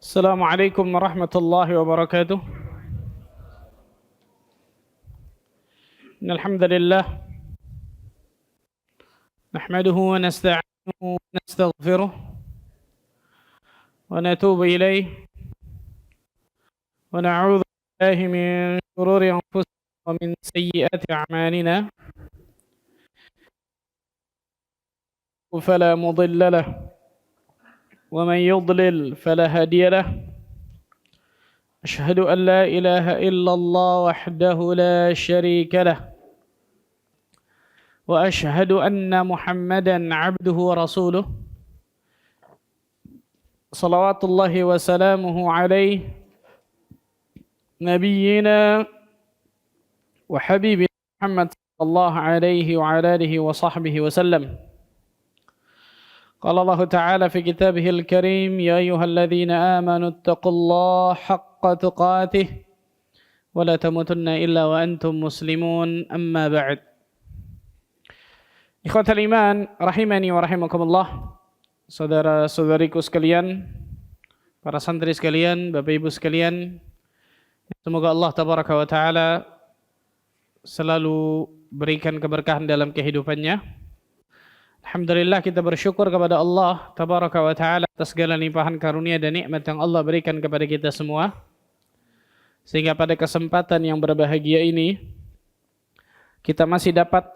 السلام عليكم ورحمة الله وبركاته. إن الحمد لله نحمده ونستعينه ونستغفره ونتوب إليه ونعوذ بالله من شرور أنفسنا ومن سيئات أعمالنا، فلا مضل له ومن يضلل فلا هادي له. أشهد أن لا إله إلا الله وحده لا شريك له، وأشهد أن محمدا عبده ورسوله صلوات الله وسلامه عليه نبينا وحبيبنا محمد صلى الله عليه وعلى آله وصحبه وسلم. قال الله تعالى في كتابه الكريم: يا أيها الذين آمنوا اتقوا الله حق تقاته ولا تموتن إلا وأنتم مسلمون. أما بعد. Ikhwatal iman rahimani wa rahimakumullah. Saudara-saudariku sekalian, para santri sekalian, Bapak Ibu sekalian, semoga Allah tabaraka wa taala selalu berikan keberkahan dalam kehidupannya. Alhamdulillah, kita bersyukur kepada Allah tabaraka wa taala atas segala limpahan karunia dan nikmat yang Allah berikan kepada kita semua, sehingga pada kesempatan yang berbahagia ini kita masih dapat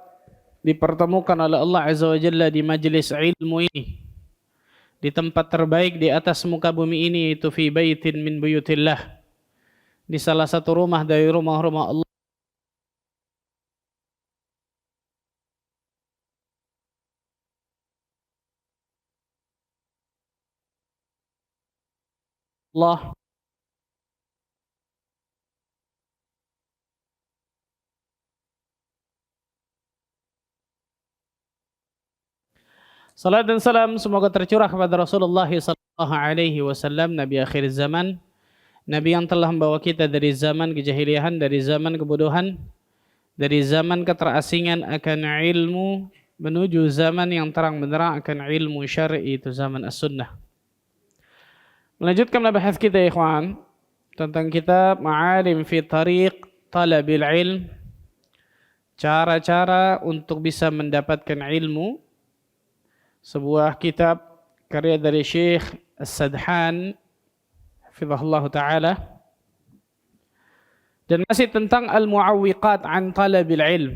dipertemukan oleh Allah Azza wa Jalla di majelis ilmu ini, di tempat terbaik di atas muka bumi ini, yaitu fi baitin min buyutillah, di salah satu rumah dari rumah-rumah Allah. Salat dan salam semoga tercurah kepada Rasulullah sallallahu alaihi wasallam, Nabi akhir zaman, Nabi yang telah membawa kita dari zaman kejahiliahan, dari zaman kebodohan, dari zaman keterasingan akan ilmu menuju zaman yang terang benderang akan ilmu syar'i, itu zaman as-sunnah. Melanjutkan bahas kita ya ikhwan tentang kitab Ma'alim fi Tariq Talabil Ilm, cara-cara untuk bisa mendapatkan ilmu. Sebuah kitab karya dari Syekh As-Sadhan hafizahullah ta'ala, dan masih tentang al-mu'awwiqat an talabil ilm,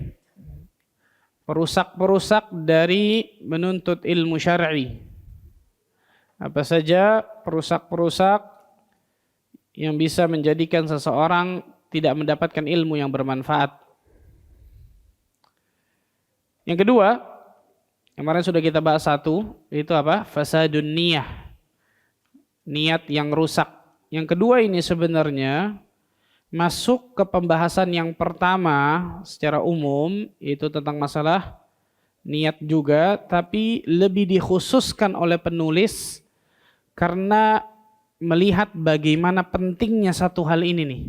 perusak-perusak dari menuntut ilmu syar'i. Apa saja perusak-perusak yang bisa menjadikan seseorang tidak mendapatkan ilmu yang bermanfaat. Yang kedua, kemarin sudah kita bahas satu, itu apa? Fasadun niyah, niat yang rusak. Yang kedua ini sebenarnya masuk ke pembahasan yang pertama secara umum, itu tentang masalah niat juga, tapi lebih dikhususkan oleh penulis karena melihat bagaimana pentingnya satu hal ini nih.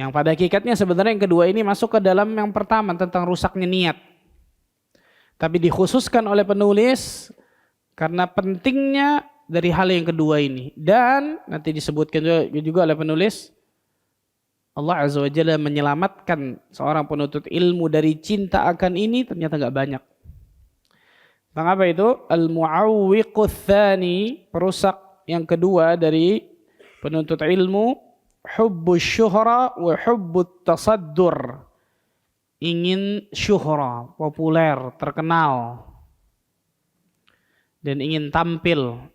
Yang pada hakikatnya sebenarnya yang kedua ini masuk ke dalam yang pertama tentang rusaknya niat, tapi dikhususkan oleh penulis karena pentingnya dari hal yang kedua ini. Dan nanti disebutkan juga oleh penulis, Allah Azza wa Jalla menyelamatkan seorang penuntut ilmu dari cinta akan ini ternyata gak banyak. Tentang apa itu? Al-mu'awwiqut tsani, perusak yang kedua dari penuntut ilmu, hubbus syuhra wa hubbut tasaddur. Ingin syuhra, populer, terkenal, dan ingin tampil,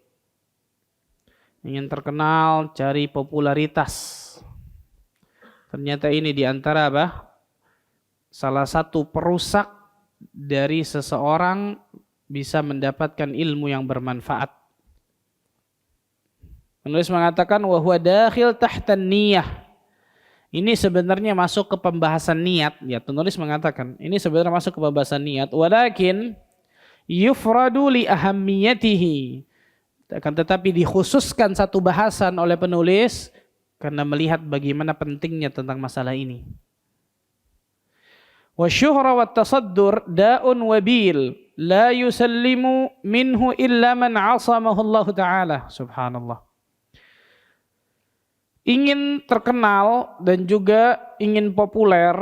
ingin terkenal, cari popularitas. Ternyata ini diantara apa? Salah satu perusak dari seseorang bisa mendapatkan ilmu yang bermanfaat. Penulis mengatakan wa huwa dakhil tahtan niyah. Ini sebenarnya masuk ke pembahasan niat. Ya, penulis mengatakan ini sebenarnya masuk ke pembahasan niat. Walakin yufradu li ahammiyatihi. Akan tetapi dikhususkan satu bahasan oleh penulis karena melihat bagaimana pentingnya tentang masalah ini. Wa syuhra wa tasaddur da'un wabil la yusallimu minhu illa man 'asamahu Allah Ta'ala. Subhanallah. ingin terkenal dan juga ingin populer,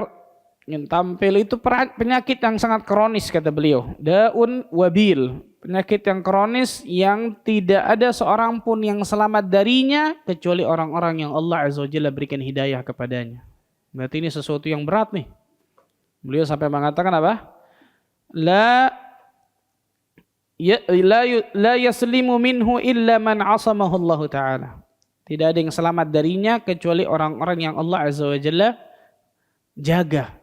ingin tampil itu penyakit yang sangat kronis kata beliau. Daun wabil, penyakit yang kronis yang tidak ada seorang pun yang selamat darinya kecuali orang-orang yang Allah Azza wa Jalla berikan hidayah kepadanya. Berarti ini sesuatu yang berat nih. Beliau sampai mengatakan apa? La yaslimu minhu illa man asamahu Allah Ta'ala. Tidak ada yang selamat darinya kecuali orang-orang yang Allah Azza wa Jalla jaga.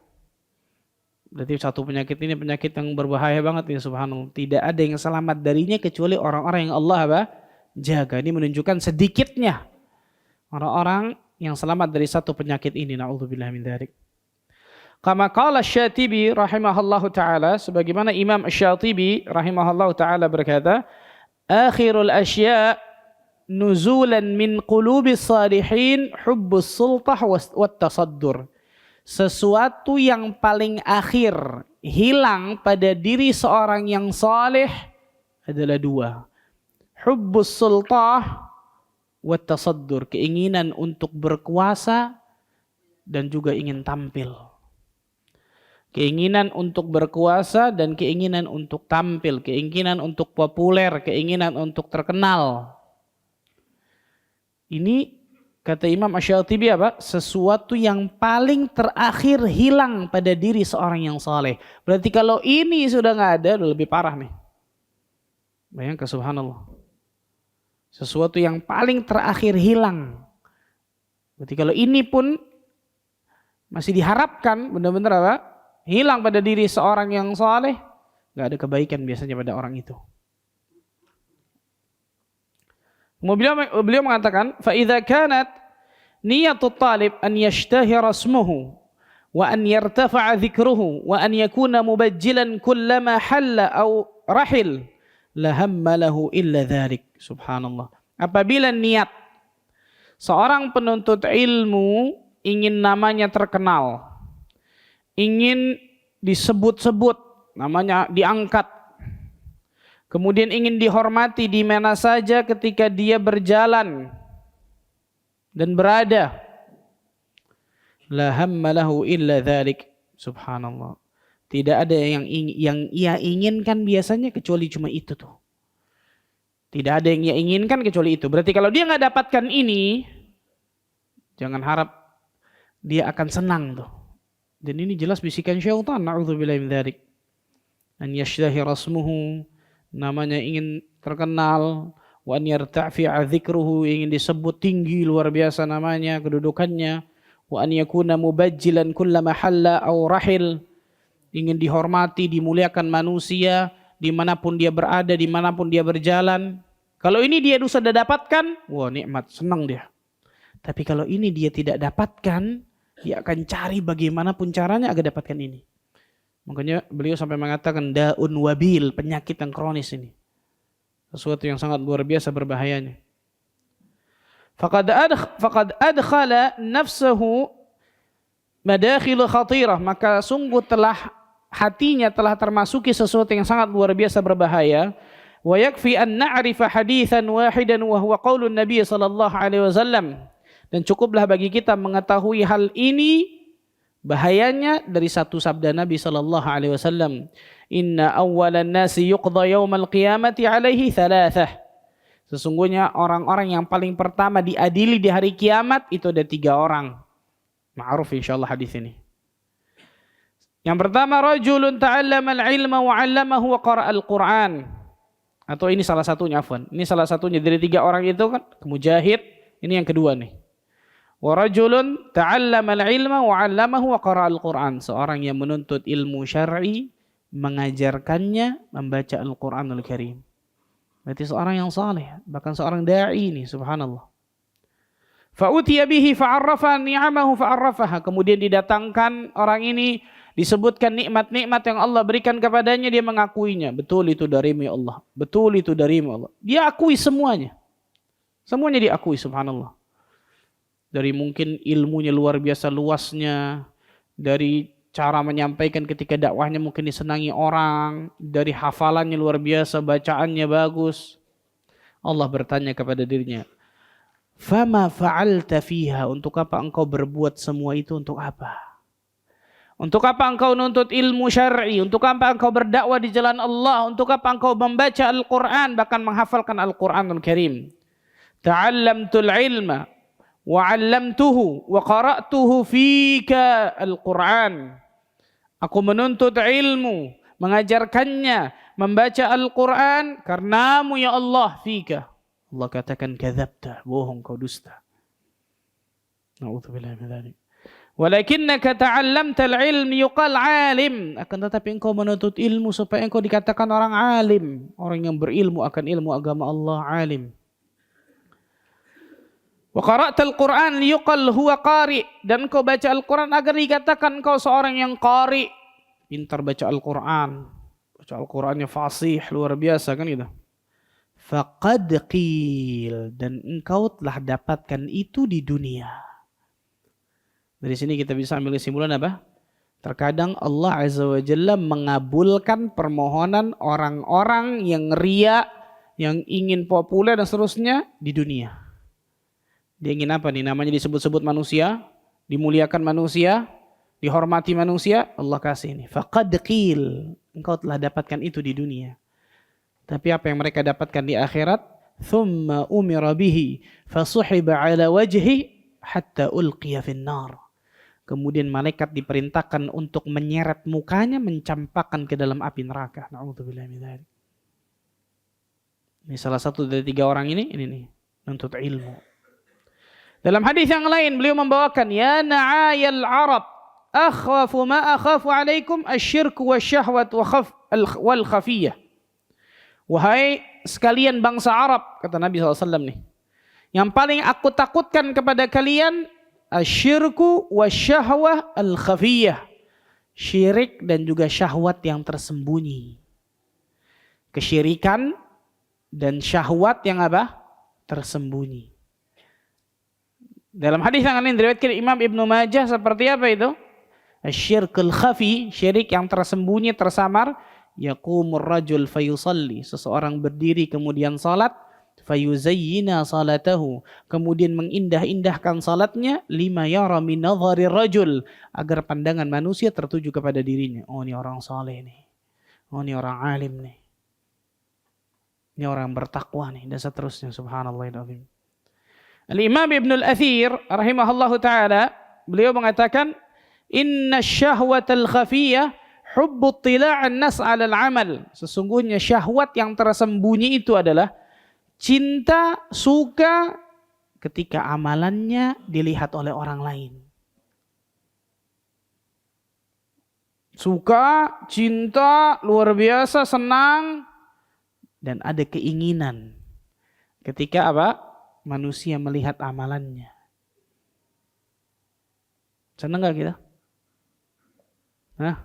Berarti satu penyakit ini penyakit yang berbahaya banget ya subhanallah. Tidak ada yang selamat darinya kecuali orang-orang yang Allah apa? Jaga. Ini menunjukkan sedikitnya orang-orang yang selamat dari satu penyakit ini. Na'udzubillah min dzalik. Kama qala Asy-Syatibi rahimahullahu taala, sebagaimana Imam Asy-Syatibi rahimahullahu taala berkata, akhirul asya' nuzulan min qulubis salihin hubbus sultah wat tasaddur. Sesuatu yang paling akhir hilang pada diri seorang yang saleh adalah dua. Hubbus sultah wat tasaddur, keinginan untuk berkuasa dan juga ingin tampil. Keinginan untuk berkuasa dan keinginan untuk tampil, keinginan untuk populer, keinginan untuk terkenal. Ini kata Imam Asy-Syatibi apa? Sesuatu yang paling terakhir hilang pada diri seorang yang saleh. Berarti kalau ini sudah nggak ada, udah lebih parah nih. Bayangkan subhanallah. Sesuatu yang paling terakhir hilang. Berarti kalau ini pun masih diharapkan benar-benar apa? Hilang pada diri seorang yang saleh, nggak ada kebaikan biasanya pada orang itu. Beliau mengatakan, فَإِذَا كَانَتْ نِيَّةُ الطَّالِبِ أَنْ يَشْتَهِرَ اسْمُهُ وَأَنْ يَرْتَفَعَ ذِكْرُهُ وَأَنْ يَكُونَ مُبَجِّلًا كُلَّمَا حَلَّ أَوْ رَحِلَ لَهَمَّ لَهُ إِلَّا ذَلِكَ. Subhanallah. Apabila niat seorang penuntut ilmu ingin namanya terkenal, ingin disebut-sebut, namanya diangkat, kemudian ingin dihormati di mana saja ketika dia berjalan dan berada. La hamma lahu illa dzalik. Subhanallah. Tidak ada yang ia inginkan biasanya kecuali cuma itu tuh. Tidak ada yang ia inginkan kecuali itu. Berarti kalau dia nggak dapatkan ini, jangan harap dia akan senang tuh. Dan ini jelas bisikan syaitan. Na'udzubillahi min dzalik. An yashtahira ismuhu, namanya ingin terkenal, wa an yartafi'a dzikruhu, ingin disebut tinggi luar biasa namanya, kedudukannya, wa an yakuna mubajjilan kullama halla aw rahil, ingin dihormati, dimuliakan manusia dimanapun dia berada, dimanapun dia berjalan. Kalau ini dia sudah dapatkan, wah nikmat, senang dia. Tapi kalau ini dia tidak dapatkan, dia akan cari bagaimanapun caranya agar dapatkan ini. Makanya beliau sampai mengatakan daun wabil, penyakit yang kronis ini. Sesuatu yang sangat luar biasa berbahayanya. Faqad adkhala nafsahu madakhil khatirah, maka sungguh hatinya telah termasuki sesuatu yang sangat luar biasa berbahaya. Wa yakfi an na'rifa haditsan wahidan wa huwa qaulun Nabi sallallahu alaihi wasallam. Dan cukuplah bagi kita mengetahui hal ini, bahayanya dari satu sabda Nabi sallallahu alaihi wasallam, inna awwalan nasi yuqda yaumal qiyamati alaihi thalathah. Sesungguhnya orang-orang yang paling pertama diadili di hari kiamat itu ada 3 orang. Ma'ruf insyaallah hadis ini. Yang pertama, rajulun ta'allama al-ilma wa 'allamahu wa qara'a al-Qur'an. Atau ini salah satunya, afwan. Ini salah satunya dari 3 orang itu kan, mujahid. Ini yang kedua nih. Wa rajulun ta'allama al-ilma wa 'allamahu wa qara'a al-Qur'an. Seorang yang menuntut ilmu syar'i, mengajarkannya, membaca Al-Qur'anul Karim. Berarti seorang yang saleh, bahkan seorang dai ini, subhanallah. Fa utiya bihi fa'arrafa ni'amahu fa'arrafaha. Kemudian didatangkan orang ini, disebutkan nikmat-nikmat yang Allah berikan kepadanya, dia mengakuinya. Betul itu darimu ya Allah. Betul itu darimu ya Allah. Dia akui semuanya. Semuanya diakui, subhanallah. Dari mungkin ilmunya luar biasa luasnya, dari cara menyampaikan ketika dakwahnya mungkin disenangi orang, dari hafalannya luar biasa, bacaannya bagus. Allah bertanya kepada dirinya, Fama fa'alta fiha, untuk apa engkau berbuat semua itu, untuk apa? Untuk apa engkau nuntut ilmu syar'i? Untuk apa engkau berdakwah di jalan Allah? Untuk apa engkau membaca Al-Quran, bahkan menghafalkan Al-Quranul Karim? Ta'allamtul ilma wa 'allamtuhu wa qara'tuhu fika Al-Quran. Aku menuntut ilmu, mengajarkannya, membaca Al-Quran karenamu ya Allah, fika. Allah katakan kadzabta, bohong, kau dusta. Na'udzubillahi min dzalik. Walakinnaka ta'allamtal ilm yuqal alim. Akan tetapi engkau menuntut ilmu supaya engkau dikatakan orang alim. Orang yang berilmu akan ilmu agama Allah, alim. Wa qara'tal Qur'an yuqal huwa qari. Dan engkau baca Al-Quran agar dikatakan engkau seorang yang qari. Pintar baca Al-Quran. Baca Al-Qurannya fasih, luar biasa kan gitu. Faqad qil. Dan engkau telah dapatkan itu di dunia. Dari sini kita bisa ambil kesimpulan apa? Terkadang Allah Azza wa Jalla mengabulkan permohonan orang-orang yang ria, yang ingin populer dan seterusnya di dunia. Dia ingin apa nih? Namanya disebut-sebut manusia, dimuliakan manusia, dihormati manusia, Allah kasih ini. Faqad qil, engkau telah dapatkan itu di dunia. Tapi apa yang mereka dapatkan di akhirat? Thumma umira bihi fasuhiba ala wajhi hatta ulqiya fin nar. Kemudian malaikat diperintahkan untuk menyeret mukanya, mencampakkan ke dalam api neraka. Na'udzubillahi min dzalik. Ini salah satu dari 3 orang ini nih, nuntut ilmu. Dalam hadis yang lain beliau membawakan, ya na'ayal Arab, akhafu ma akhafu alaikum asyirku wasyahwat wal khafiyah. Wahai sekalian bangsa Arab, kata Nabi SAW nih, yang paling aku takutkan kepada kalian asyirku wasyahwah al khafiyah, syirik dan juga syahwat yang tersembunyi. Kesyirikan dan syahwat yang apa? Tersembunyi. Dalam hadis yang lain diriwayatkan Imam Ibnu Majah, seperti apa itu? Asyirkul khafi, syirik yang tersembunyi, tersamar. Yaqumur rajul fayusalli, seseorang berdiri kemudian salat, fayuzayyina salatahu, kemudian mengindah-indahkan salatnya, lima yara min nadhari rajul, agar pandangan manusia tertuju kepada dirinya. Oh, ini orang saleh nih. Oh, ini orang alim nih. Ini orang bertakwa nih, dan seterusnya. Subhanallahil-azim. Al-Imam Ibnu Al-Athir rahimahullahu taala, beliau mengatakan, inna syahwatal khafiyah hubbu ittila'an nas 'alal 'amal. Sesungguhnya syahwat yang tersembunyi itu adalah cinta, suka ketika amalannya dilihat oleh orang lain. Suka, cinta, luar biasa, senang, dan ada keinginan ketika apa? Manusia melihat amalannya. Senang gak kita? Hah?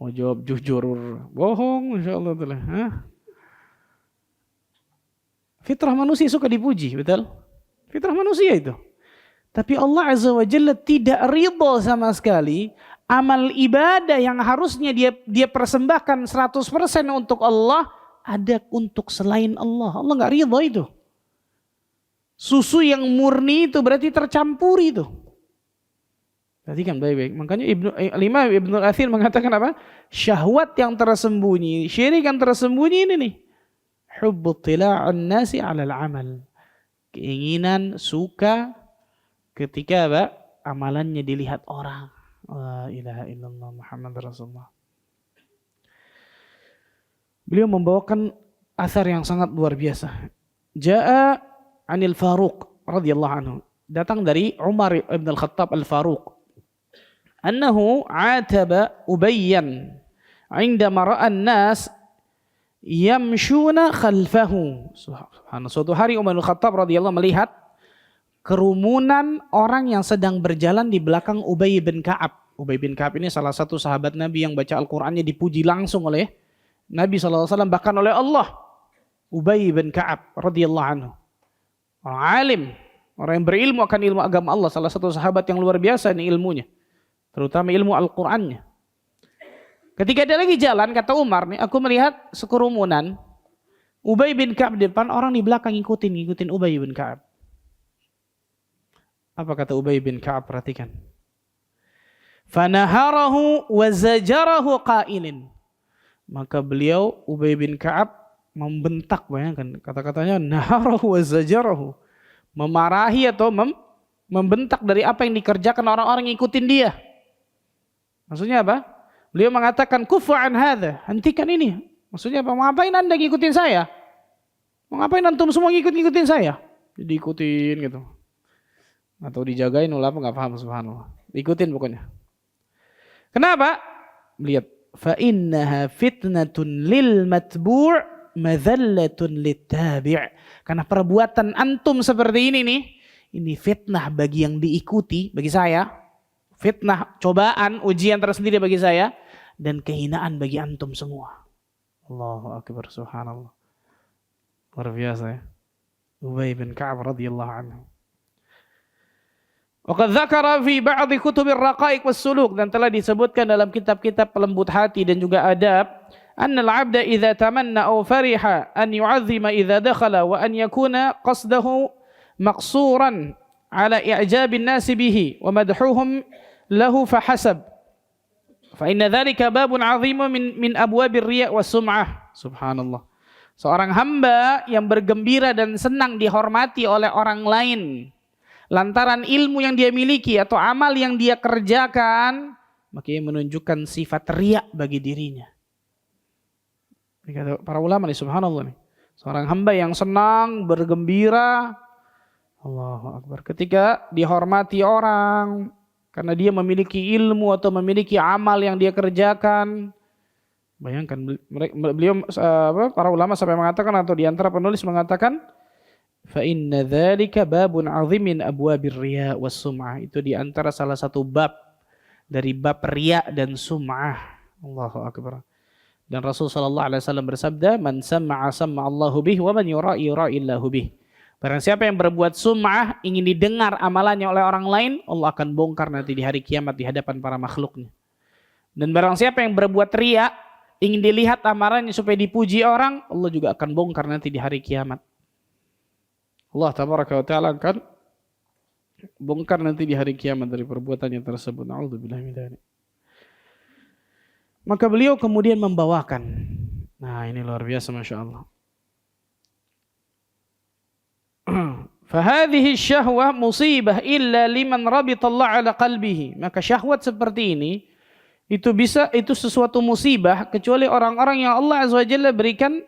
Mau jawab jujur, bohong, insyaallah telah. Hah? Fitrah manusia suka dipuji, betul? Fitrah manusia itu. Tapi Allah Azza wa Jalla tidak ridha sama sekali amal ibadah yang harusnya dia persembahkan 100% untuk Allah, ada untuk selain Allah. Allah enggak ridha itu. Susu yang murni itu berarti tercampur itu. Perhatikan baik-baik. Makanya Imam Ibnu Al-Athir mengatakan apa? Syahwat yang tersembunyi, syirik yang tersembunyi ini nih. Hubbu ittila'an nasi 'alal 'amal. Keinginan, suka ketika apa? Amalannya dilihat orang. La ilaha illallah Muhammad Rasulullah. Beliau membawakan asar yang sangat luar biasa. Ja'a 'anil Faruq radhiyallahu anhu. Datang dari Umar ibn al-Khattab al-Faruq. Annahu 'ataba Ubayyan 'indama ra'a an-nas yamshuna khalfahu. Subhanallah. Suatu hari Umar bin Khattab radhiyallahu melihat kerumunan orang yang sedang berjalan di belakang Ubay bin Ka'ab. Ubay bin Ka'ab ini salah satu sahabat Nabi yang baca Al-Qur'annya dipuji langsung oleh Nabi SAW, bahkan oleh Allah. Ubay bin Ka'ab radhiyallahu anhu. Orang alim, orang yang berilmu akan ilmu agama Allah, salah satu sahabat yang luar biasa ini ilmunya, terutama ilmu Al-Qur'annya. Ketika dia lagi jalan, kata Umar nih, aku melihat sekerumunan Ubay bin Ka'ab di depan, orang di belakang ngikutin Ubay bin Ka'ab. Apa kata Ubay bin Ka'ab? Perhatikan. Fanaharahu wa zajarahu qailin. Maka beliau Ubay bin Ka'ab membentak, bayangkan kata-katanya naharahu wa zajarahu. Memarahi atau membentak dari apa yang dikerjakan orang-orang yang ngikutin dia. Maksudnya apa? Beliau mengatakan kufu an hadza, hentikan ini. Maksudnya apa? Mau ngapain Anda ngikutin saya? Mau ngapain antum semua ngikutin saya? Diikutin gitu. Atau dijagain, ulama enggak paham, subhanallah. Diikutin pokoknya. Kenapa? Lihat, fa innaha fitnatun lil matbu' madhallatun littabi'. Karena perbuatan antum seperti ini nih, ini fitnah bagi yang diikuti, bagi saya. Fitnah, cobaan, ujian tersendiri bagi saya dan kehinaan bagi antum semua. Allahu akbar, subhanallah. Luar biasa ya. Ubay bin Ka'ab radhiyallahu anhu. Waqad dzakara fi ba'd kutubir raqaiq was suluk, dan telah disebutkan dalam kitab-kitab pelembut hati dan juga adab, anna al-'abda idza tamanna aw fariha an yu'azzima idza dakhala wa an yakuna qasdahu maqsuran ala i'jabin nas bihi wa madhuhum lahu fahasab. Fa inna dzalika babun 'azimun min abwabir riya' was sum'ah. Subhanallah. Seorang hamba yang bergembira dan senang dihormati oleh orang lain lantaran ilmu yang dia miliki atau amal yang dia kerjakan, maka ia menunjukkan sifat riya bagi dirinya. Ini kata para ulama nih, subhanallah nih. Seorang hamba yang senang, bergembira, Allahu akbar, ketika dihormati orang karena dia memiliki ilmu atau memiliki amal yang dia kerjakan. Bayangkan beliau para ulama sampai mengatakan, atau di antara penulis mengatakan, fa inna dzalika babun 'azim min abwabir riya was sum'ah. Itu di antara salah satu bab dari bab riya dan sum'ah. Allahu akbar. Dan Rasul sallallahu alaihi wasallam bersabda, man sama'a sama'a Allahu bih wa man yura'i yura'illahu bih. Barang siapa yang berbuat sum'ah, ingin didengar amalannya oleh orang lain, Allah akan bongkar nanti di hari kiamat di hadapan para makhluknya. Dan barang siapa yang berbuat riya, ingin dilihat amalannya supaya dipuji orang, Allah juga akan bongkar nanti di hari kiamat. Allah tabaraka wa ta'ala akan bongkar nanti di hari kiamat dari perbuatannya tersebut. Na'udzubillah min dzalik. Maka beliau kemudian membawakan. Nah, ini luar biasa, Masya Allah. Fahadhihi syahwah musibah illa liman rabitallah ala qalbihi. Maka syahwat seperti ini, itu sesuatu musibah kecuali orang-orang yang Allah Azza wa Jalla berikan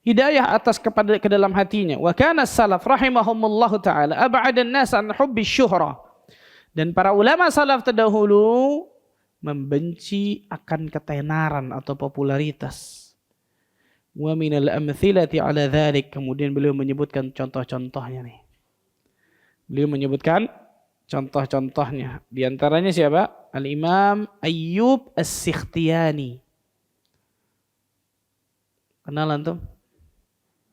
hidayah atas ke dalam hatinya. Wa kana salaf rahimahumullah taala ab'adan nas an hubbi syuhra. Dan para ulama salaf terdahulu membenci akan ketenaran atau popularitas. Wa minal amthilati ala dzalik, kemudian beliau menyebutkan contoh-contohnya nih. Beliau menyebutkan contoh-contohnya. Di antaranya siapa? Al-Imam Ayyub As-Sikhtiyani. Kenal antum?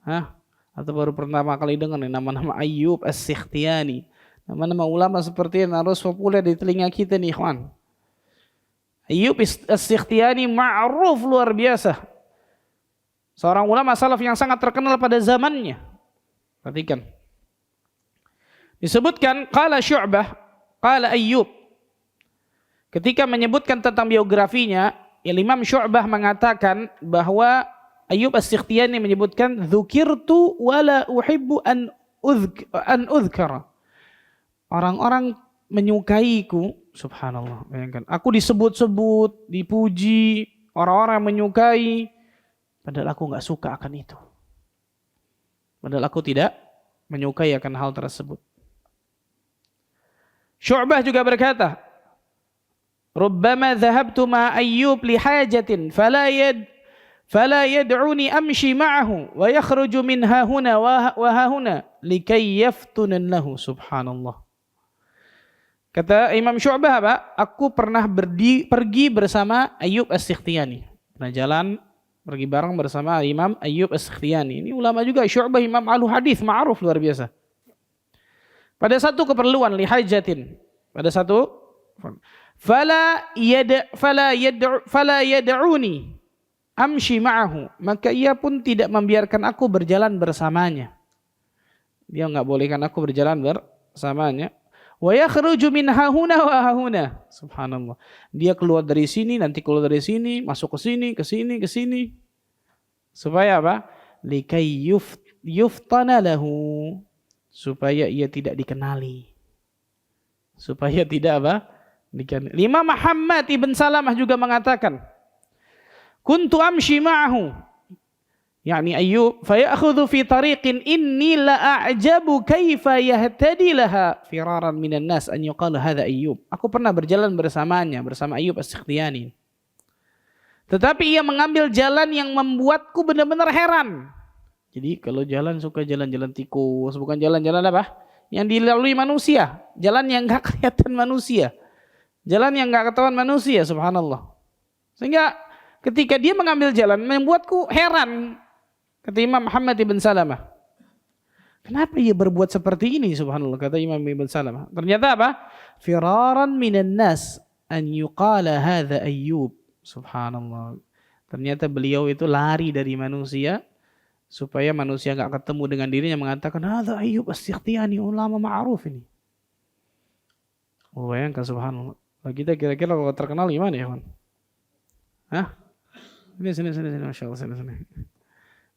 Hah? Atau baru pertama kali dengar nih nama-nama Ayyub As-Sikhtiyani? Nama-nama ulama seperti ini harus populer di telinga kita nih, ikhwan. Ayyub As-Sikhtiyani ma'ruf luar biasa. Seorang ulama salaf yang sangat terkenal pada zamannya. Perhatikan. Disebutkan qala Syu'bah, qala Ayyub. Ketika menyebutkan tentang biografinya, Imam Syu'bah mengatakan bahwa Ayyub As-Sikhtiyani menyebutkan dzukirtu wala uhibbu an udhkara. Orang-orang menyukaiku, subhanallah, bayangkan. Aku disebut-sebut, dipuji, orang-orang menyukai, padahal aku enggak suka akan itu. Padahal aku tidak menyukai akan hal tersebut. Syu'bah juga berkata, rubbama dhahabtu ma Ayyub li hajatin fala yad'uni amshi ma'ahu wa yakhruju min hahuna wa hahuna likay yaftunan lahu. Subhanallah. Kata Imam Syu'bah apa? Aku pernah pergi bersama Ayyub As-Sikhtiyani. Pernah jalan pergi bareng bersama Imam Ayyub As-Sikhtiyani. Ini ulama juga, Syu'bah Imam ahlu hadis, ma'ruf luar biasa. Pada satu keperluan li hajatin, pada satu fala yad'uni amshi ma'ahu, maka ia pun tidak membiarkan aku berjalan bersamanya. Dia enggak bolehkan aku berjalan bersamanya. Wa yakhruju min hahuna wa hahuna. Subhanallah. Dia keluar dari sini, nanti keluar dari sini, masuk ke sini, ke sini, ke sini. Supaya apa? Likai yuftana lahu. Supaya ia tidak dikenali. Supaya tidak apa? Dikenali. Imam Muhammad ibn Salamah juga mengatakan, kuntu amshi ma'ahu, yakni Ayyub, fayakhudhu fi tariqin inni la'ajabu kaifa yahtadi laha firaran minan nas an yuqala hadha Ayyub. Aku pernah berjalan bersamanya, bersama Ayyub As-Sikhtiyani. Tetapi ia mengambil jalan yang membuatku benar-benar heran. Jadi kalau jalan suka jalan-jalan tikus, bukan jalan-jalan apa? Yang dilalui manusia, jalan yang enggak kelihatan manusia. Jalan yang enggak ketahuan manusia, subhanallah. Sehingga ketika dia mengambil jalan membuatku heran. Kata Imam Muhammad ibn Salamah. Kenapa ia berbuat seperti ini, subhanallah, kata Imam ibn Salamah. Ternyata apa? Firaran minan nas an yuqala hadha Ayyub. Subhanallah. Ternyata beliau itu lari dari manusia supaya manusia enggak ketemu dengan dirinya mengatakan hadza Ayyub As-Sikhtiyani, ulama ma'ruf ini. Oh, bayangkan subhanallah. Kita kira-kira kalau terkenal gimana ya, Wan? Hah? Sini, Masya Allah, sini.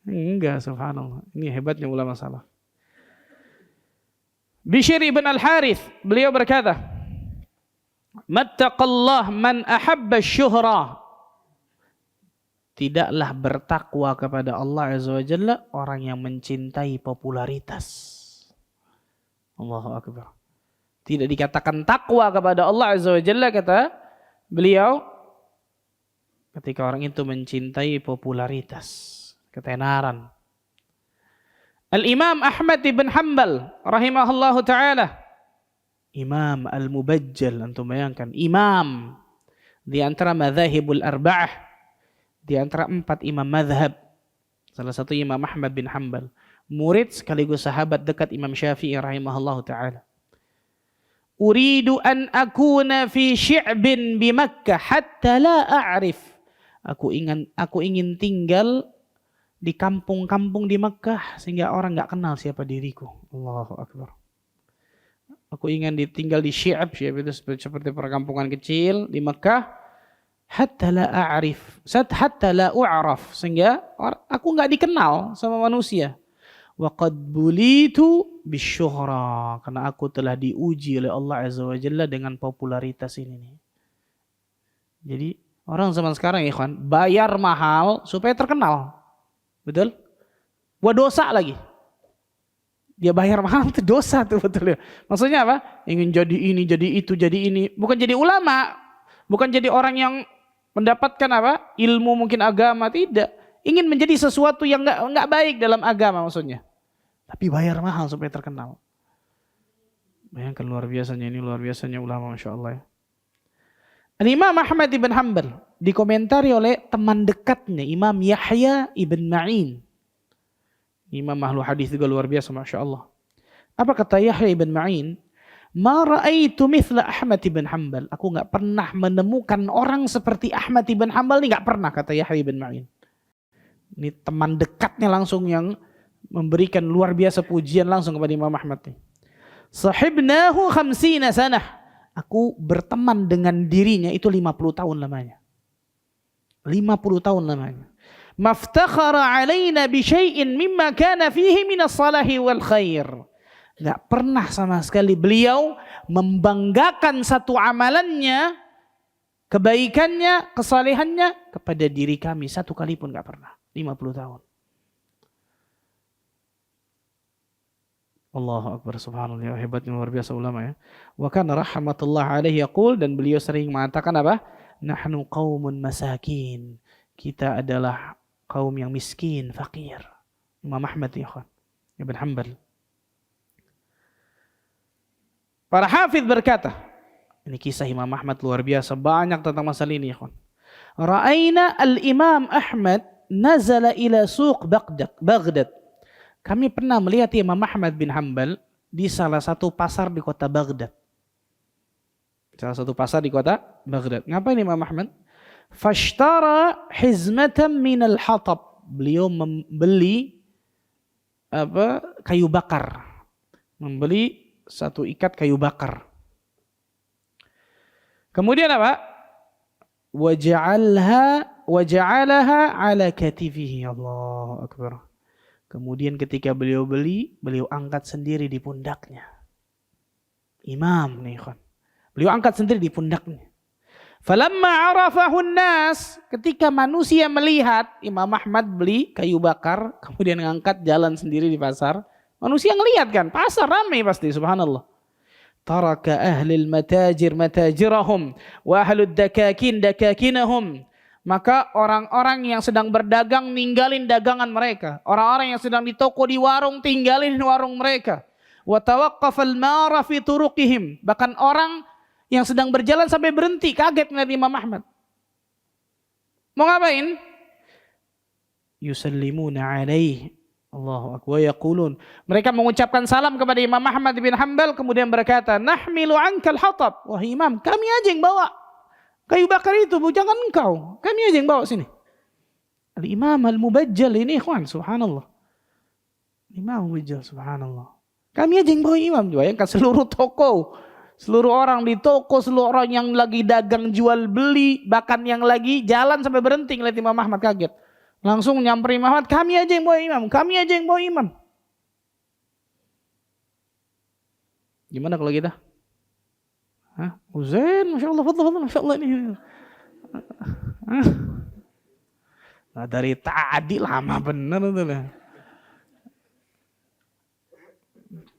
Enggak, subhanallah. Ini hebatnya ulama salaf. Bishr ibn al-Harith, beliau berkata, mattaqallah man ahabba syuhrah. Tidaklah bertakwa kepada Allah Azza wa Jalla orang yang mencintai popularitas. Allahu Akbar. Tidak dikatakan takwa kepada Allah Azza wa Jalla, kata beliau, ketika orang itu mencintai popularitas, ketenaran. Al-Imam Ahmad ibn Hanbal rahimahullahu ta'ala, Imam al-Mubajjal, antum bayangkan, imam di antara madzhabul arba'ah, di antara 4 imam mazhab. Salah satu Imam Ahmad bin Hanbal, murid sekaligus sahabat dekat Imam Syafi'i rahimahullahu ta'ala. Uridu an akuna fi syi'bin bi Makkah hatta la a'rif. Aku ingin tinggal di kampung-kampung di Makkah sehingga orang enggak kenal siapa diriku. Allahu Akbar. Aku ingin tinggal di Syi'ab itu seperti perkampungan kecil di Makkah. Hatta la u'raf, sehingga aku enggak dikenal sama manusia. Wa qad bulitu bisyuhra, karena aku telah diuji oleh Allah Azza wa Jalla dengan popularitas ini. Jadi orang zaman sekarang, ikhwan, bayar mahal supaya terkenal. Betul? Buat dosa lagi. Dia bayar mahal itu dosa tuh, betul ya. Maksudnya apa? Ingin jadi ini, jadi itu, jadi ini. Bukan jadi ulama, bukan jadi orang yang mendapatkan apa? Ilmu mungkin agama, tidak. Ingin menjadi sesuatu yang enggak baik dalam agama maksudnya. Tapi bayar mahal supaya terkenal. Bayangkan luar biasanya ulama, Masya Allah ya. Imam Ahmad ibn Hanbal dikomentari oleh teman dekatnya Imam Yahya ibn Ma'in. Imam ahlu hadis juga luar biasa, Masya Allah. Apa kata Yahya ibn Ma'in? Ma ra'aitu mithla Ahmad ibn Hanbal. Aku enggak pernah menemukan orang seperti Ahmad ibn Hanbal, ini enggak pernah, kata Yahya ibn Ma'in. Ini teman dekatnya langsung yang memberikan luar biasa pujian langsung kepada Imam Ahmad. Sahibnahu 50 sanah. Aku berteman dengan dirinya itu 50 tahun lamanya. 50 tahun lamanya. Maftakhara alaina bi syai'in mimma kana fihi minas salahi wal khair. Enggak pernah sama sekali beliau membanggakan satu amalannya, kebaikannya, kesalehannya kepada diri kami satu kali pun enggak pernah. 50 tahun. Allahu Akbar, subhanallah, hebatnya luar biasa ulama ya. Wa kana rahmatullah alaihi yaqul, dan beliau sering mengatakan apa? Nahnu qaumun masakin. Kita adalah kaum yang miskin, fakir. Imam Ahmad ibn Hanbal. Para hafidz berkata, ini kisah Imam Ahmad luar biasa, banyak tentang masalah ini, ikhwan. Ra'aina al-Imam Ahmad nazala ila suq Baghdad. Kami pernah melihat Imam Ahmad bin Hanbal di salah satu pasar di kota Baghdad. Salah satu pasar di kota Baghdad. Ngapain Imam Ahmad? Fashtara hizmatan minal hatab. Beliau membeli kayu bakar. Membeli satu ikat kayu bakar. Kemudian apa? Waja'alaha ala katifihi. Allahu akbar. Kemudian ketika beliau beli, beliau angkat sendiri di pundaknya. Imam nih kan. Beliau angkat sendiri di pundaknya. Falamma arafahun nas, ketika manusia melihat Imam Ahmad beli kayu bakar, kemudian ngangkat jalan sendiri di pasar, manusia ngelihat kan, pasar ramai pasti, subhanallah. Taraka ahlil matajir matajirahum wa ahlud dakakin dakakinahum. Maka orang-orang yang sedang berdagang ninggalin dagangan mereka, orang-orang yang sedang di toko di warung tinggalin warung mereka. Wa tawaqqafal mara fi turuqihim, bahkan orang yang sedang berjalan sampai berhenti, kaget melihat Imam Ahmad. Mau ngapain? Yusallimuna alaihi. Allahu akbar, yaqulun. Mereka mengucapkan salam kepada Imam Ahmad bin Hanbal, kemudian berkata, nahmilu ankal hatab. Wah Imam, kami aja yang bawa kayu bakar itu, jangan engkau. Kami aja yang bawa sini. Al-Imam al-Mubajjal ini, ikhwan, subhanallah. Imam al-Mubajjal, subhanallah. Kami aja yang bawa Imam. Bayangkan seluruh toko, seluruh orang di toko, seluruh orang yang lagi dagang jual beli, bahkan yang lagi jalan sampai berhenti ngeliat Imam Ahmad kaget. Langsung nyamperin Imam Ahmad, kami aja yang bawa Imam, kami aja yang bawa Imam. Gimana kalau kita? Hah? Uzain, Masya Allah, fadlah, Masya Allah ini. Nah, dari tadi lama bener itu lah.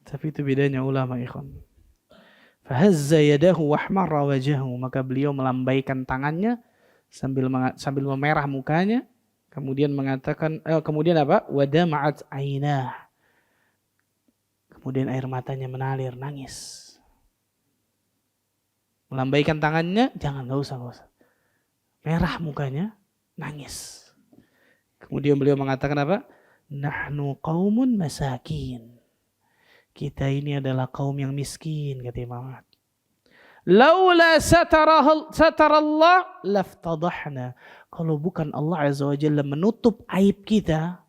Tapi itu bedanya ulama, ikhwan. Fahazza yadahu wahmarra wajahu, maka beliau melambaikan tangannya sambil memerah mukanya, kemudian mengatakan kemudian apa? Wadama'at ainah. Kemudian air matanya mengalir, nangis. Melambaikan tangannya, enggak usah. Merah mukanya, nangis. Kemudian beliau mengatakan apa? Nahnu qaumun masakin. Kita ini adalah kaum yang miskin, kata Imam Ahmad. Laula satarallah laftadahna. Kalau bukan Allah Azza wa Jalla menutup aib kita,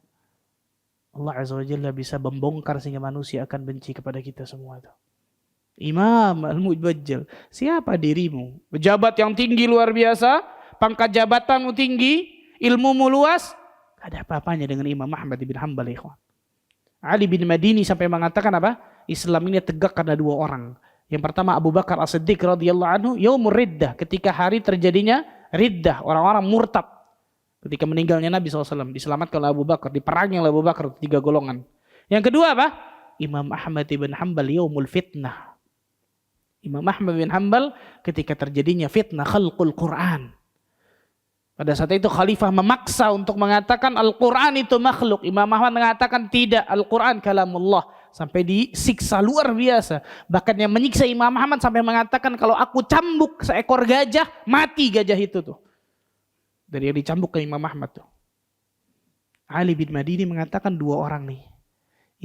Allah Azza wa Jalla bisa membongkar sehingga manusia akan benci kepada kita semua itu. Imam al-Mubajjal, siapa dirimu? Pejabat yang tinggi luar biasa, pangkat jabatanmu tinggi, ilmumu luas, ada apa-apanya dengan Imam Ahmad bin Hanbal, ikhwan. Ali bin Madini sampai mengatakan apa? Islam ini tegak karena dua orang. Yang pertama Abu Bakar As-Siddiq radhiyallahu anhu, yaumur riddah, ketika hari terjadinya riddah, orang-orang murtad. Ketika meninggalnya Nabi SAW, diselamatkan oleh Abu Bakar, diperangi oleh Abu Bakar, 3 golongan. Yang kedua apa? Imam Ahmad bin Hanbal yaumul fitnah. Imam Ahmad bin Hanbal ketika terjadinya fitnah khalqul Quran. Pada saat itu khalifah memaksa untuk mengatakan Al-Quran itu makhluk. Imam Ahmad mengatakan tidak, Al-Quran kalamullah. Sampai disiksa luar biasa. Bahkan yang menyiksa Imam Ahmad sampai mengatakan kalau aku cambuk seekor gajah, mati gajah itu tuh. Dari yang dicambuk ke Imam Ahmad tuh. Ali bin Madini mengatakan 2 orang nih.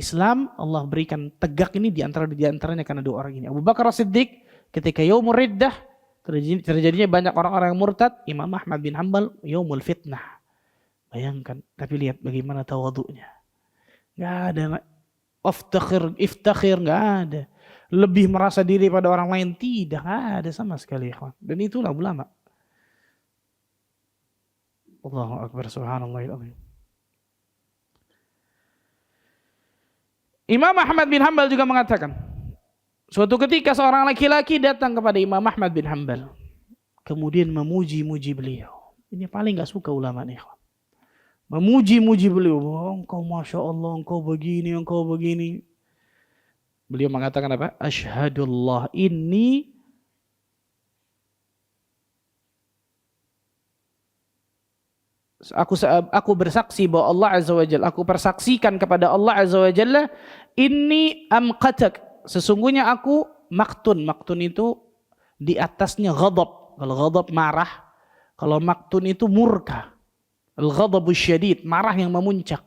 Islam Allah berikan tegak ini diantaranya karena 2 orang ini. Abu Bakar As-Siddiq ketika yaumur riddah, terjadinya banyak orang-orang yang murtad. Imam Ahmad bin Hanbal yaumul fitnah. Bayangkan, tapi lihat bagaimana tawadhu'nya. Enggak ada iftakhir, enggak ada. Lebih merasa diri pada orang lain, tidak ada sama sekali, ikhwan. Dan itulah ulama. Allahu akbar, subhanallahil. Imam Ahmad bin Hanbal juga mengatakan, suatu ketika seorang laki-laki datang kepada Imam Ahmad bin Hanbal, kemudian memuji-muji beliau. Ini paling gak suka ulama nih. Memuji-muji beliau, oh, engkau Masya Allah, engkau begini. Beliau mengatakan apa? Asyhadullah inni Aku bersaksi bahwa Allah Azza wa Jalla, aku persaksikan kepada Allah Azza wa Jalla, inni amqatak, sesungguhnya aku maktun itu di atasnya ghadab. Kalau ghadab marah, kalau maktun itu murka. Al-ghadabus syadid, marah yang memuncak.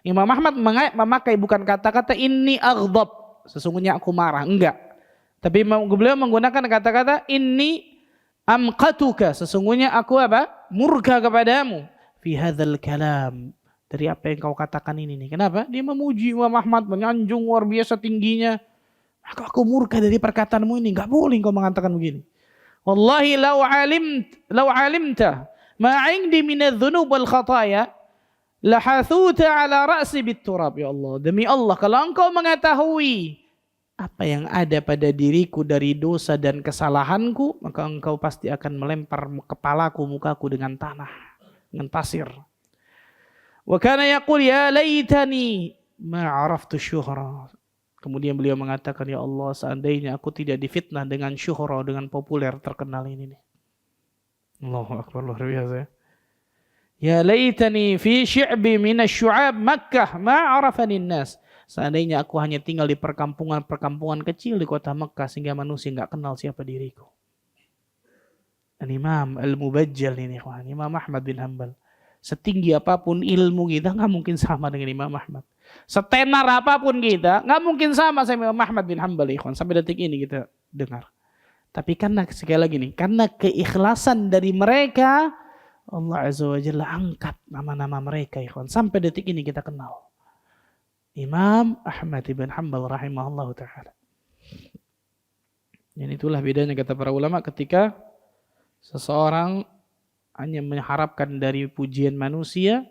Imam Ahmad memakai bukan kata-kata inni aghdab, sesungguhnya aku marah, enggak. Tapi beliau menggunakan kata-kata inni amqatuka, sesungguhnya aku apa? murka kepadamu fi hadzal kalam, dari apa yang kau katakan ini nih. Kenapa? Dia memuji Imam Ahmad, menyanjung luar biasa tingginya. Maka aku murka dari perkataanmu ini. Enggak boleh kau mengatakan begini. Wallahi law alimta ma 'indi minadz-dzunub wal khataaya lahathuta ala ra'si bit-turab. Ya Allah, demi Allah, kalau engkau mengetahui apa yang ada pada diriku dari dosa dan kesalahanku, maka engkau pasti akan melempar kepalaku, mukaku dengan tanah, dengan pasir. Wa kana yaqul ya laitani ma 'araftu syuhra. Kemudian beliau mengatakan, ya Allah, seandainya aku tidak difitnah dengan syuhra, dengan populer, terkenal ini nih. Allahu akbar, luar biasa. Ya laitani fi syi'bi minasy-syu'ab Makkah ma 'arafani an-nas. Seandainya aku hanya tinggal di perkampungan kecil di kota Mekah sehingga manusia enggak kenal siapa diriku. Imam Al-Mubajjal ini, Imam Ahmad bin Hanbal. Setinggi apapun ilmu kita nggak mungkin sama dengan Imam Ahmad. Setenar apapun kita nggak mungkin sama Imam Ahmad bin Hanbal, ikhwan. Sampai detik ini kita dengar. Tapi karena sekali lagi nih, karena keikhlasan dari mereka, Allah Azza wa Jalla angkat nama-nama mereka, ikhwan. Sampai detik ini kita kenal. Imam Ahmad bin Hanbal rahimahullah ta'ala. Dan itulah bedanya kata para ulama ketika seseorang hanya mengharapkan dari pujian manusia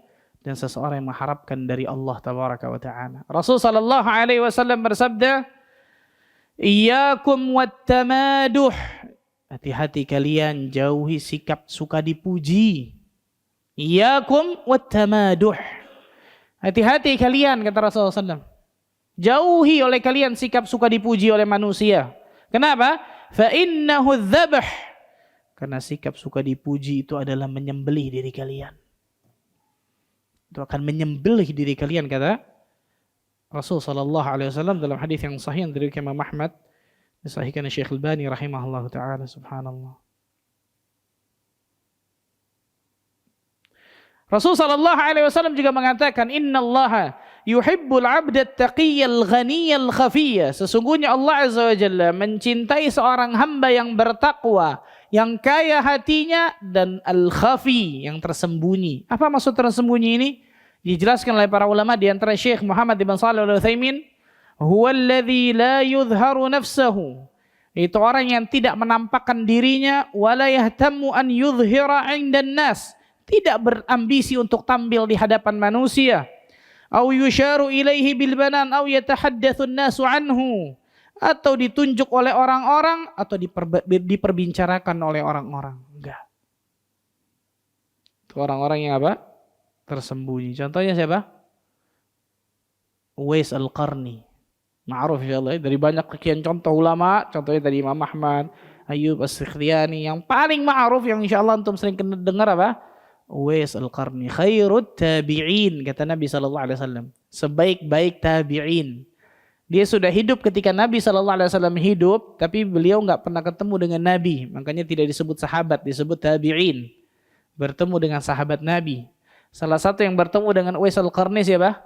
dan seseorang yang mengharapkan dari Allah tabaraka wa ta'ala. Rasul sallallahu alaihi wasallam bersabda, "Iyyakum wat-tamaduh." Hati-hati kalian jauhi sikap suka dipuji. Iyyakum wat-tamaduh. Hati-hati kalian, kata Rasulullah SAW. Jauhi oleh kalian sikap suka dipuji oleh manusia. Kenapa? Fa innahu dzabh. Karena sikap suka dipuji itu adalah menyembelih diri kalian. Itu akan menyembelih diri kalian, kata Rasul sallallahu alaihi wasallam dalam hadis yang sahih dari Imam Ahmad, disahihkan Syekh Al-Albani rahimahullahu taala. Subhanallah. Rasul sallallahu alaihi wasallam juga mengatakan, "Innallaha yuhibbul 'abda at-taqiyyal ghaniyal khafiyya." Sesungguhnya Allah Azza wa Jalla mencintai seorang hamba yang bertakwa, yang kaya hatinya, dan al-khafi, yang tersembunyi. Apa maksud tersembunyi ini? Dijelaskan oleh para ulama, di antara Syekh Muhammad bin Shalih Al-Utsaimin, "Huwa alladzi la yudharu nafsahu." Itu orang yang tidak menampakkan dirinya, wala yahtammu an yudhhira 'indan nas. Tidak berambisi untuk tampil di hadapan manusia. Au yusharu ilaihi bil banan au yatahaddatsu an-nasu anhu. Atau ditunjuk oleh orang-orang, atau diperbicarakan oleh orang-orang. Enggak. Itu orang-orang yang apa? Tersembunyi. Contohnya siapa? Uwais Al-Qarni. Ma'ruf insyaallah. Dari banyak sekian contoh ulama, contohnya tadi Imam Ahmad, Ayyub As-Sikhtiyani. Yang paling ma'ruf yang insyaallah antum sering dengar apa? Uwais Al-Qarni. Khairut tabi'in, kata Nabi sallallahu alaihi wasallam. Sebaik-baik tabi'in. Dia sudah hidup ketika Nabi SAW hidup, tapi beliau nggak pernah ketemu dengan Nabi. Makanya tidak disebut sahabat, disebut tabi'in. Bertemu dengan sahabat Nabi. Salah satu yang bertemu dengan Uwais Al-Qarni siapa?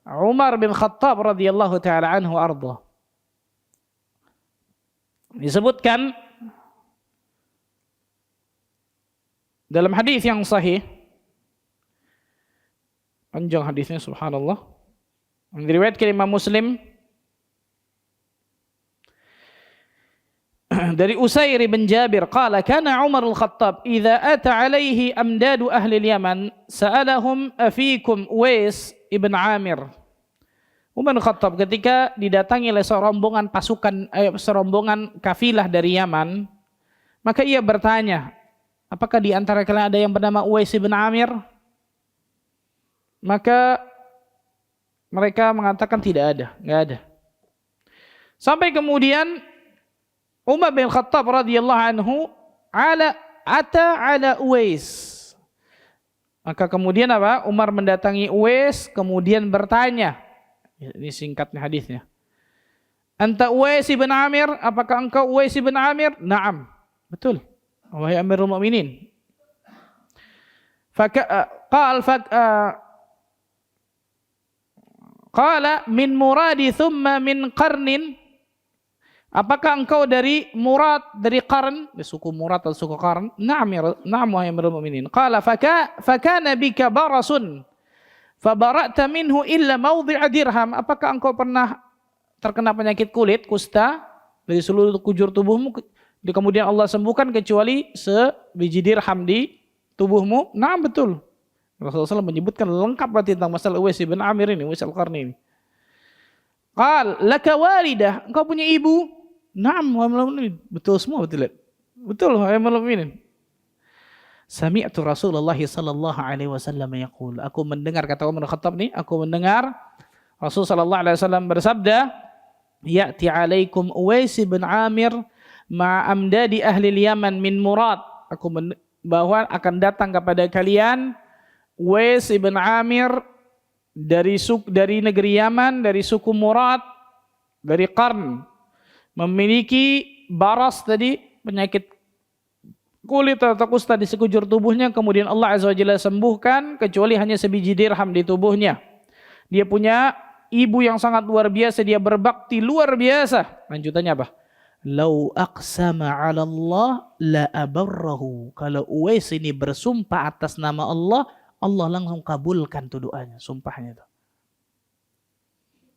Umar bin Khattab radhiyallahu ta'ala anhu arda. Disebutkan dalam hadis yang sahih, panjang hadisnya subhanallah, yang diriwayatkan Imam Muslim, dari Usair bin Jabir qala kana Umar al-Khattab idza ata alaihi amdadu ahli al-Yaman sa'alahum afikum Uwais ibn Amir. Umar al-Khattab ketika didatangi oleh serombongan pasukan serombongan kafilah dari Yaman, maka ia bertanya, apakah di antara kalian ada yang bernama Uwais ibn Amir? Maka mereka mengatakan tidak ada, enggak ada. Sampai kemudian Umar bin Khattab radhiyallahu anhu ala Uwais. Maka kemudian apa? Umar mendatangi Uwais, kemudian bertanya. Ini singkatnya hadisnya. Anta Uwais ibn Amir? Apakah engkau Uwais ibn Amir? Naam. Betul. Wahai Amirul Mukminin. Qala min muradi thumma min qarnin Apakah engkau dari Murad, dari Qarn, dari suku Murad atau suku Qarn? Na'am ya, na'am wahai Amirul Mukminin. Qala fakana bika barasun fabara'ta minhu illa mawdi'a dirham. Apakah engkau pernah terkena penyakit kulit, kusta dari seluruh kujur tubuhmu kemudian Allah sembuhkan kecuali sebiji dirham di tubuhmu? Nah, betul. Rasulullah SAW menyebutkan lengkap berarti tentang masalah Uwais bin Amir ini, Uwais Al-Qarni ini. Qal laka walidah, engkau punya ibu? Naam, betul semua betul. Betul, wahai mukminin. Sami'tu Rasulullah sallallahu alaihi wasallam yaqul, aku mendengar, kata Umar bin Khattab nih, aku mendengar Rasul sallallahu alaihi wasallam bersabda, ya'ti alaikum Uwais bin Amir ma'amdadi ahli Yaman min Murad. Bahwa akan datang kepada kalian Uwais bin Amir dari negeri Yaman, dari suku Murad, dari Qarn, memiliki baras tadi, penyakit kulit atau kusta di sekujur tubuhnya, kemudian Allah Azza wa Jalla sembuhkan kecuali hanya sebiji dirham di tubuhnya. Dia punya ibu yang sangat luar biasa, dia berbakti luar biasa. Lanjutannya apa? Lau aqsama 'ala Allah la abarrahu. Kalau Uwais ini bersumpah atas nama Allah, Allah langsung kabulkan tuh doanya, sumpahnya itu.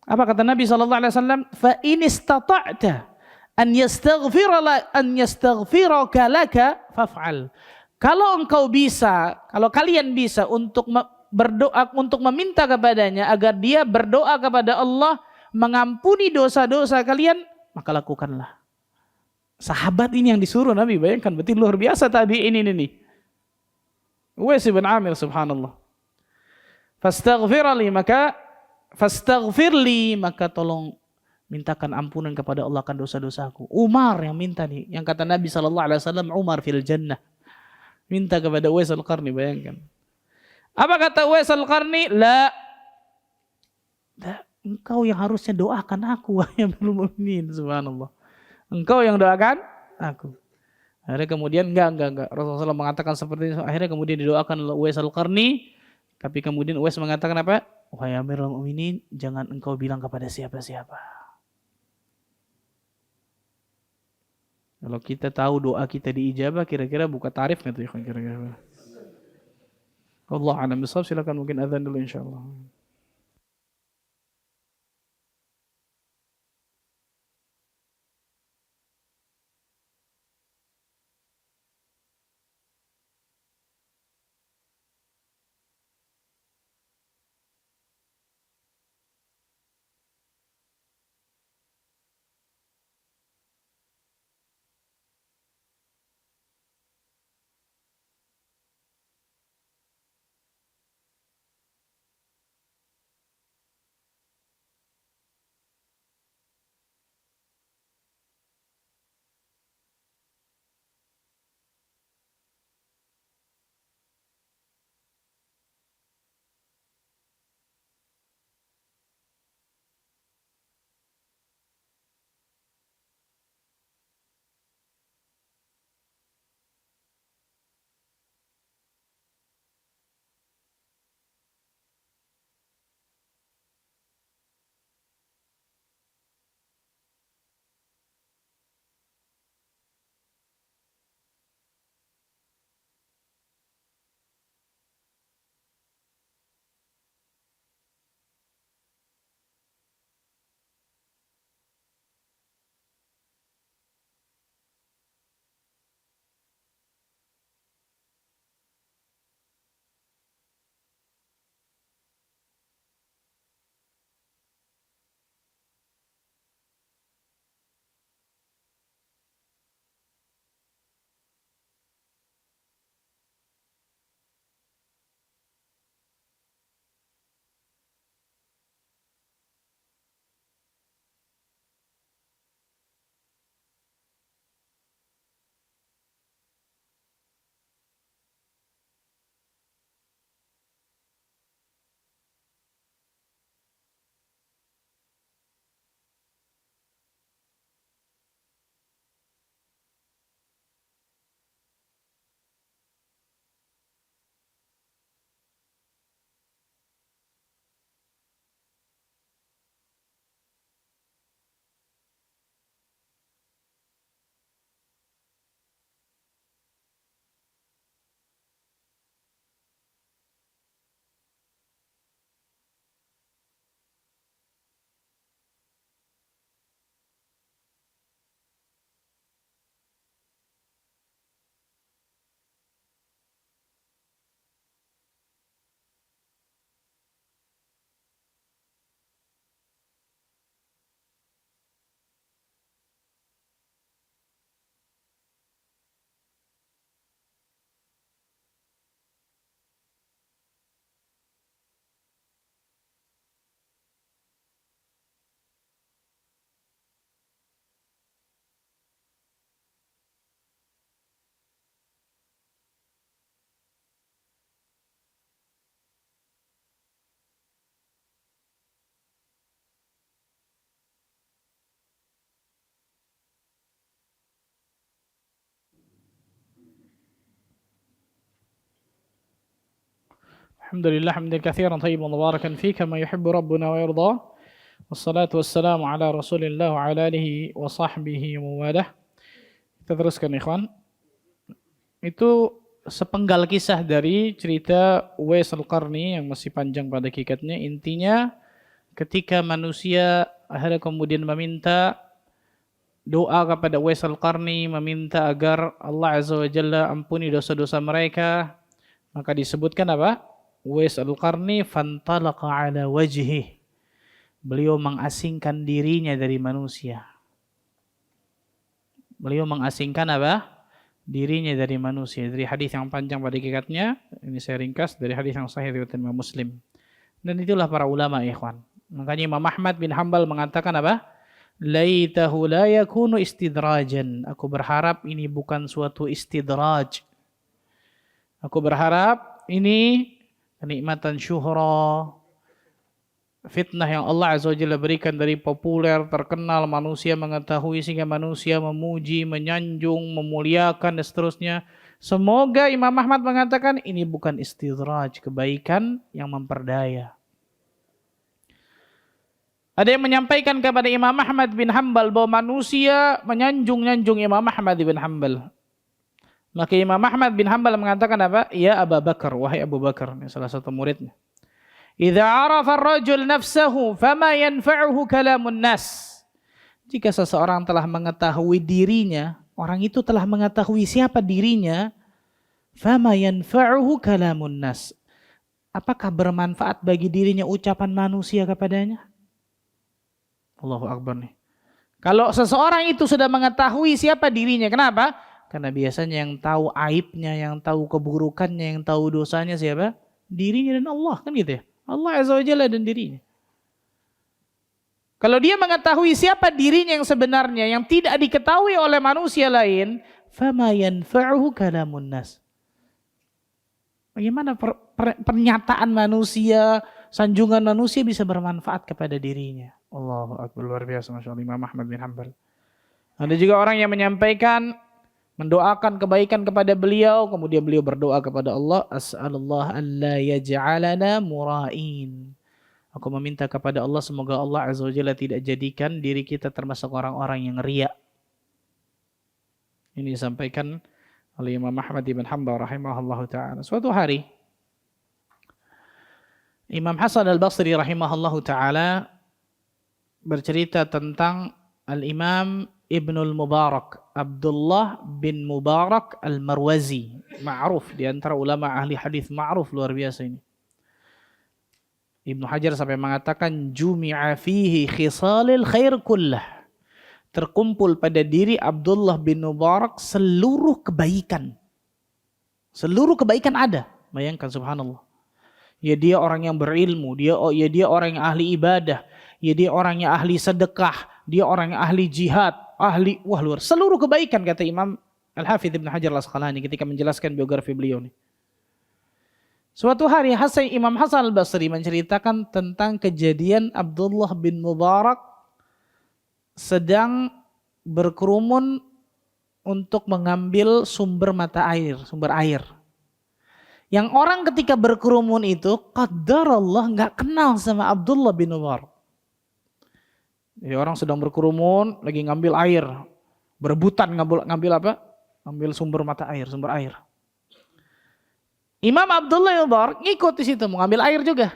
Apa kata Nabi sallallahu alaihi wasallam? Fa in istata'ta an yastaghfiraka laka faf'al. Kalau engkau bisa, kalau kalian bisa untuk berdoa, untuk meminta kepadanya agar dia berdoa kepada Allah mengampuni dosa-dosa kalian, maka lakukanlah. Sahabat ini yang disuruh Nabi, bayangkan betul luar biasa tabi'in ini nih. Uwais bin Amir, subhanallah. Fastaghfirli, maka tolong mintakan ampunan kepada Allah akan dosa-dosaku. Umar yang minta nih, yang kata Nabi SAW, Umar fil jannah. Minta kepada Uwais Al-Qarni, bayangkan. Apa kata Uwais Al-Qarni? La, engkau yang harusnya doakan aku, wahai Amirul Mukminin, subhanallah. Engkau yang doakan aku. Akhirnya kemudian enggak. Rasulullah SAW mengatakan seperti itu. Akhirnya kemudian didoakan oleh Uwais Al-Qarni. Tapi kemudian Uwais mengatakan apa? Wahai Amirul Mukminin, jangan engkau bilang kepada siapa-siapa. Kalau kita tahu doa kita diijabah, kira-kira buka tarif nggak tuh ya kira-kira? Allah a'lam bishawab. Silakan mungkin azan dulu insyaallah. Alhamdulillah hamdan katsiran thayyiban mubarakan fi kama yuhibbu rabbuna wa yarda. Wassalatu wassalamu ala Rasulillah wa ala alihi wa sahbihi wa walah. Kita teruskan ikhwan. Itu sepenggal kisah dari cerita Uwais Al-Qarni yang masih panjang pada hakikatnya. Intinya ketika manusia akhirnya kemudian meminta doa kepada Uwais Al-Qarni, meminta agar Allah Azza wa Jalla ampuni dosa-dosa mereka, maka disebutkan apa? Uwais Al-Qarni fantalaqa ala wajhi. Beliau mengasingkan dirinya dari manusia. Beliau mengasingkan apa? Dirinya dari manusia. Dari hadis yang panjang pada hakikatnya, ini saya ringkas dari hadis yang sahih riwayat Imam Muslim. Dan itulah para ulama ikhwan. Makanya Imam Ahmad bin Hanbal mengatakan apa? Laitahu la yakunu istidrajan. Aku berharap ini bukan suatu istidraj. Aku berharap ini kenikmatan syuhra, fitnah yang Allah Azza wa Jalla berikan dari populer, terkenal, manusia mengetahui sehingga manusia memuji, menyanjung, memuliakan dan seterusnya. Semoga Imam Ahmad mengatakan ini bukan istidraj, kebaikan yang memperdaya. Ada yang menyampaikan kepada Imam Ahmad bin Hanbal bahwa manusia menyanjung-nyanjung Imam Ahmad bin Hanbal. Maka Imam Ahmad bin Hanbal mengatakan apa? Ya Abu Bakar, wahai Abu Bakar, ini salah satu muridnya. Idza arafa ar-rajul nafsahu fama yanfa'uhu kalamun nas. Jika seseorang telah mengetahui dirinya, orang itu telah mengetahui siapa dirinya, fama yanfa'uhu kalamun nas. Apakah bermanfaat bagi dirinya ucapan manusia kepadanya? Allahu Akbar nih. Kalau seseorang itu sudah mengetahui siapa dirinya, kenapa? Karena biasanya yang tahu aibnya, yang tahu keburukannya, yang tahu dosanya siapa? Dirinya dan Allah, kan gitu ya? Allah Azza wa Jalla dan dirinya. Kalau dia mengetahui siapa dirinya yang sebenarnya, yang tidak diketahui oleh manusia lain, fama yanfa'uhu kalamun nas. Bagaimana pernyataan manusia, sanjungan manusia bisa bermanfaat kepada dirinya? Allahu Akbar, luar biasa, Masya Allah, Imam Ahmad bin Hanbal. Ada juga orang yang menyampaikan, mendoakan kebaikan kepada beliau, kemudian beliau berdoa kepada Allah, as'alullah alla yaj'alana mura'in. Aku meminta kepada Allah semoga Allah Azza wa Jalla tidak jadikan diri kita termasuk orang-orang yang riya. Ini disampaikan oleh Imam Ahmad bin Hanbal rahimahullahu taala. Suatu hari Imam Hasan Al-Basri rahimahullahu taala bercerita tentang Al-Imam Ibnul Mubarak, Abdullah bin Mubarak Al-Marwazi, ma'ruf di antara ulama ahli hadis, ma'ruf, luar biasa ini. Ibnu Hajar sampai mengatakan jumi'a fihi khisalil khair kullah. Terkumpul pada diri Abdullah bin Mubarak seluruh kebaikan. Seluruh kebaikan ada. Bayangkan, subhanallah. Ya dia orang yang berilmu, dia orang yang ahli ibadah, ya dia orang yang ahli sedekah, dia orang yang ahli jihad, ahli luar. Seluruh kebaikan kata Imam Al-Hafidz Ibnu Hajar Al-Asqalani ketika menjelaskan biografi beliau ini. Suatu hari Imam Hasan Al-Basri menceritakan tentang kejadian Abdullah bin Mubarak sedang berkerumun untuk mengambil sumber air. Yang orang ketika berkerumun itu qadarallah nggak kenal sama Abdullah bin Mubarak. Jadi orang sedang berkerumun lagi ngambil air, berebutan ngambil apa? Ngambil sumber air. Imam Abdullah bin Mubarak ngikut di situ mau ngambil air juga.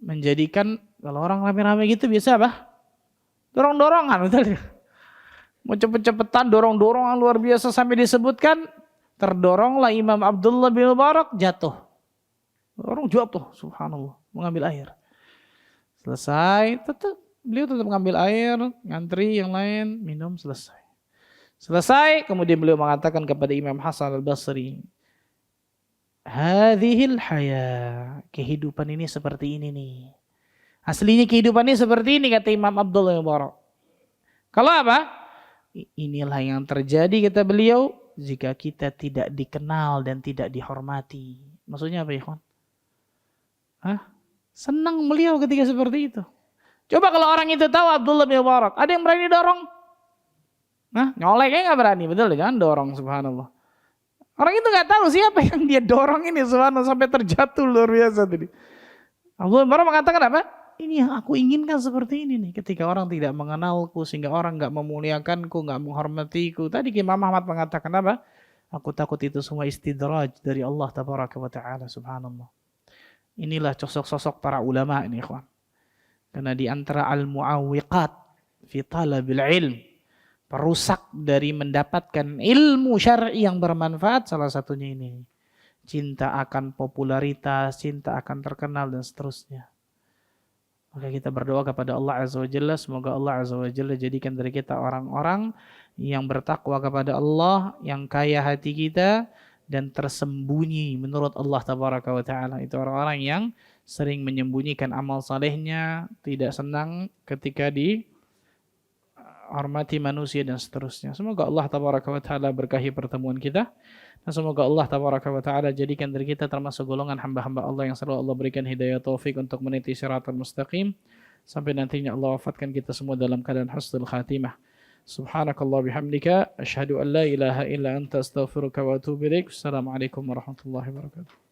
Menjadikan kalau orang rame-rame gitu biasa apa? Dorong-dorongan, betul. Mau cepet-cepetan, dorong-dorongan luar biasa sampai disebutkan terdoronglah Imam Abdullah bin Mubarak jatuh. Orang jatuh, subhanallah, mengambil air. Selesai, beliau tetap mengambil air, ngantri yang lain, minum, selesai. Selesai, kemudian beliau mengatakan kepada Imam Hasan Al-Basri, hadhil haya, kehidupan ini seperti ini nih. Aslinya kehidupan ini seperti ini kata Imam Abdullah bin Mubarak. Kalau apa? Inilah yang terjadi kata beliau jika kita tidak dikenal dan tidak dihormati. Maksudnya apa ya, kawan? Senang beliau ketika seperti itu. Coba kalau orang itu tahu Abdullah bin Mubarak, ada yang berani dorong? Nyoleknya nggak berani, betul? Jangan dorong, subhanallah. Orang itu nggak tahu siapa yang dia dorong ini subhanallah sampai terjatuh luar biasa tadi. Allah baru mengatakan apa? Ini yang aku inginkan seperti ini nih. Ketika orang tidak mengenalku, sehingga orang nggak memuliakanku, nggak menghormatiku. Tadi Imam Ahmad mengatakan apa? Aku takut itu semua istidraj dari Allah Tabaraka wa Ta'ala subhanallah. Inilah sosok-sosok para ulama ini ikhwan. Karena di antara al-mu'awwiqat fi talabil ilm, perusak dari mendapatkan ilmu syar'i yang bermanfaat, salah satunya ini. Cinta akan popularitas, cinta akan terkenal, dan seterusnya. Maka kita berdoa kepada Allah Azza wa Jalla, semoga Allah Azza wa Jalla jadikan dari kita orang-orang yang bertakwa kepada Allah, yang kaya hati kita, dan tersembunyi menurut Allah Tabaraka wa Ta'ala. Itu orang-orang yang sering menyembunyikan amal salehnya, tidak senang ketika dihormati manusia, dan seterusnya. Semoga Allah Tabaraka wa Ta'ala berkahi pertemuan kita. Dan semoga Allah Tabaraka wa Ta'ala jadikan dari kita termasuk golongan hamba-hamba Allah yang selalu Allah berikan hidayah taufik untuk meniti siratal mustaqim. Sampai nantinya Allah wafatkan kita semua dalam keadaan husnul khatimah. Subhanakallah bihamdika. Asyhadu an la ilaha illa anta astaghfiruka wa atubu ilaik. Assalamualaikum warahmatullahi wabarakatuh.